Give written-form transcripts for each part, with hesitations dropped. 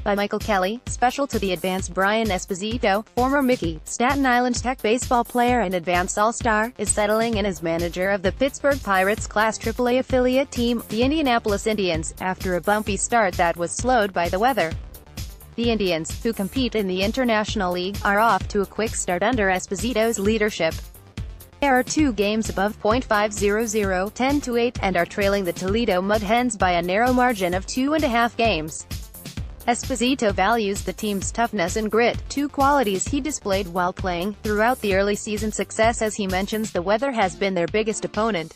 by Michael Kelly, special to the advanced Brian Esposito, former Mickey, Staten Island Tech baseball player and advanced All-Star, is settling in as manager of the Pittsburgh Pirates Class AAA affiliate team, the Indianapolis Indians, after a bumpy start that was slowed by the weather. The Indians, who compete in the International League, are off to a quick start under Esposito's leadership. They are 2 games above .500, 10-8, and are trailing the Toledo Mud Hens by a narrow margin of 2.5 games. Esposito values the team's toughness and grit, 2 qualities he displayed while playing. Throughout the early season success, as he mentions, the weather has been their biggest opponent.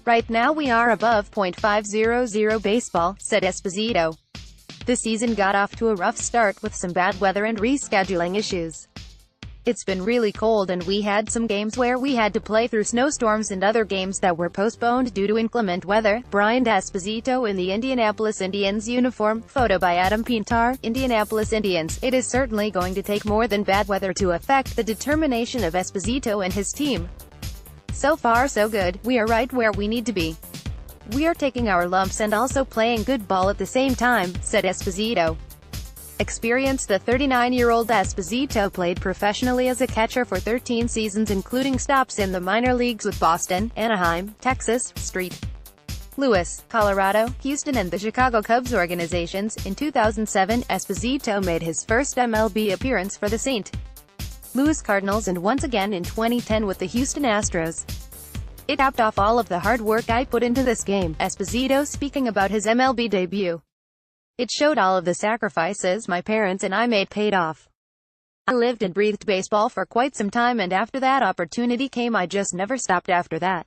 "Right now we are above .500 baseball," said Esposito. "The season got off to a rough start with some bad weather and rescheduling issues. It's been really cold and we had some games where we had to play through snowstorms and other games that were postponed due to inclement weather." Brian Esposito in the Indianapolis Indians uniform. Photo by Adam Pintar. Indianapolis Indians. It is certainly going to take more than bad weather to affect the determination of Esposito and his team. "So far so good, we are right where we need to be. We are taking our lumps and also playing good ball at the same time," said Esposito. Experienced, the 39-year-old Esposito played professionally as a catcher for 13 seasons, including stops in the minor leagues with Boston, Anaheim, Texas, St. Louis, Colorado, Houston and the Chicago Cubs organizations. In 2007, Esposito made his first MLB appearance for the St. Louis Cardinals and once again in 2010 with the Houston Astros. "It capped off all of the hard work I put into this game," Esposito speaking about his MLB debut. "It showed all of the sacrifices my parents and I made paid off. I lived and breathed baseball for quite some time, and after that opportunity came, I just never stopped after that."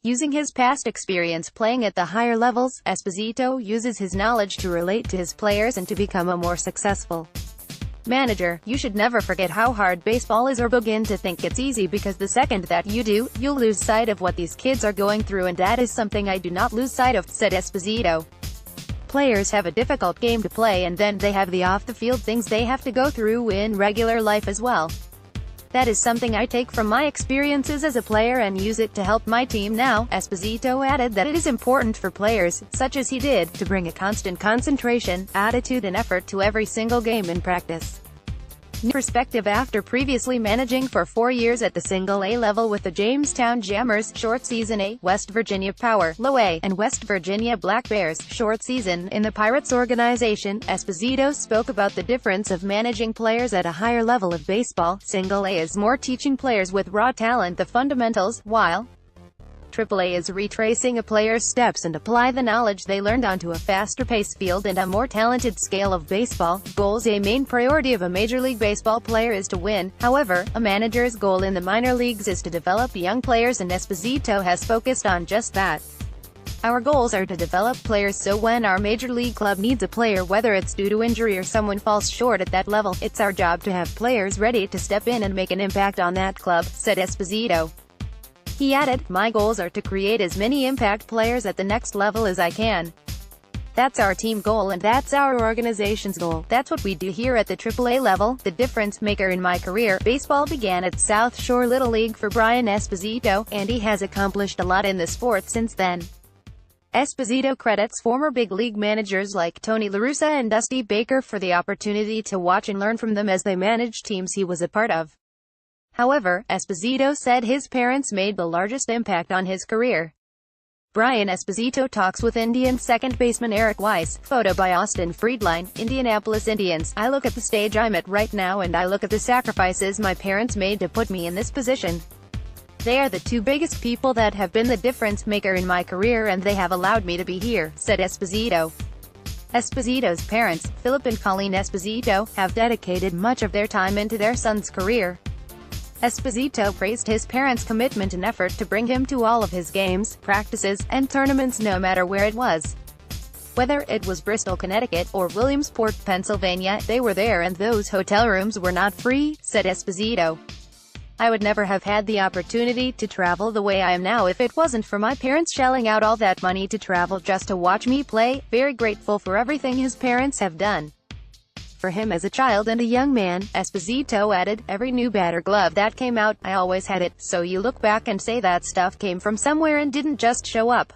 Using his past experience playing at the higher levels, Esposito uses his knowledge to relate to his players and to become a more successful manager. "You should never forget how hard baseball is or begin to think it's easy, because the second that you do, you'll lose sight of what these kids are going through, and that is something I do not lose sight of," said Esposito. "Players have a difficult game to play, and then they have the off-the-field things they have to go through in regular life as well. That is something I take from my experiences as a player and use it to help my team now." Esposito added that it is important for players, such as he did, to bring a constant concentration, attitude and effort to every single game in practice. New perspective after previously managing for 4 years at the Single-A level with the Jamestown Jammers, short season A, West Virginia Power, Low A, and West Virginia Black Bears, short season, in the Pirates organization. Esposito spoke about the difference of managing players at a higher level of baseball. Single-A is more teaching players with raw talent the fundamentals, while AAA is retracing a player's steps and apply the knowledge they learned onto a faster-paced field and a more talented scale of baseball. Goals. A main priority of a Major League Baseball player is to win. However, a manager's goal in the minor leagues is to develop young players, and Esposito has focused on just that. "Our goals are to develop players so when our major league club needs a player, whether it's due to injury or someone falls short at that level, it's our job to have players ready to step in and make an impact on that club," said Esposito. He added, "My goals are to create as many impact players at the next level as I can. That's our team goal and that's our organization's goal. That's what we do here at the AAA level." The difference maker in my career. Baseball began at South Shore Little League for Brian Esposito, and he has accomplished a lot in the sport since then. Esposito credits former big league managers like Tony La Russa and Dusty Baker for the opportunity to watch and learn from them as they managed teams he was a part of. However, Esposito said his parents made the largest impact on his career. Brian Esposito talks with Indians second baseman Eric Weiss. Photo by Austin Friedline. Indianapolis Indians. "I look at the stage I'm at right now and I look at the sacrifices my parents made to put me in this position. They are the 2 biggest people that have been the difference maker in my career, and they have allowed me to be here," said Esposito. Esposito's parents, Philip and Colleen Esposito, have dedicated much of their time into their son's career. Esposito praised his parents' commitment and effort to bring him to all of his games, practices, and tournaments no matter where it was. Whether it was Bristol, Connecticut, or Williamsport, Pennsylvania, they were there, and those hotel rooms were not free, said Esposito. "I would never have had the opportunity to travel the way I am now if it wasn't for my parents shelling out all that money to travel just to watch me play. Very grateful for everything his parents have done for him as a child and a young man." Esposito added, "Every new bat or glove that came out, I always had it, so you look back and say that stuff came from somewhere and didn't just show up."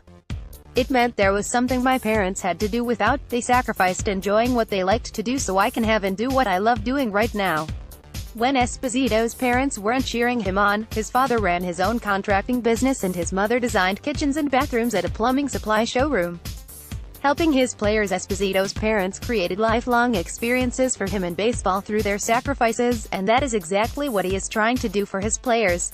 It meant there was something my parents had to do without. They sacrificed enjoying what they liked to do so I can have and do what I love doing right now. When Esposito's parents weren't cheering him on, his father ran his own contracting business and his mother designed kitchens and bathrooms at a plumbing supply showroom. Helping his players, Esposito's parents created lifelong experiences for him in baseball through their sacrifices, and that is exactly what he is trying to do for his players.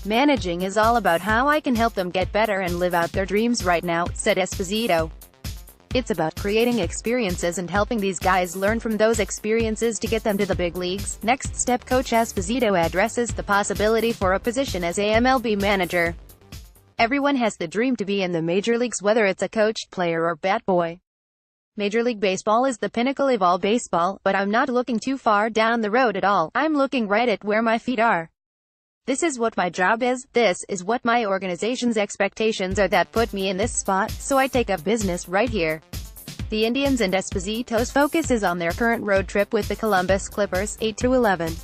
Managing is all about how I can help them get better and live out their dreams right now, said Esposito. It's about creating experiences and helping these guys learn from those experiences to get them to the big leagues. Next step, Coach Esposito addresses the possibility for a position as a MLB manager. Everyone has the dream to be in the major leagues, whether it's a coach, player or bat boy. Major League Baseball is the pinnacle of all baseball, but I'm not looking too far down the road at all. I'm looking right at where my feet are. This is what my job is, this is what my organization's expectations are that put me in this spot, so I take up business right here. The Indians and Esposito's focus is on their current road trip with the Columbus Clippers, 8-11.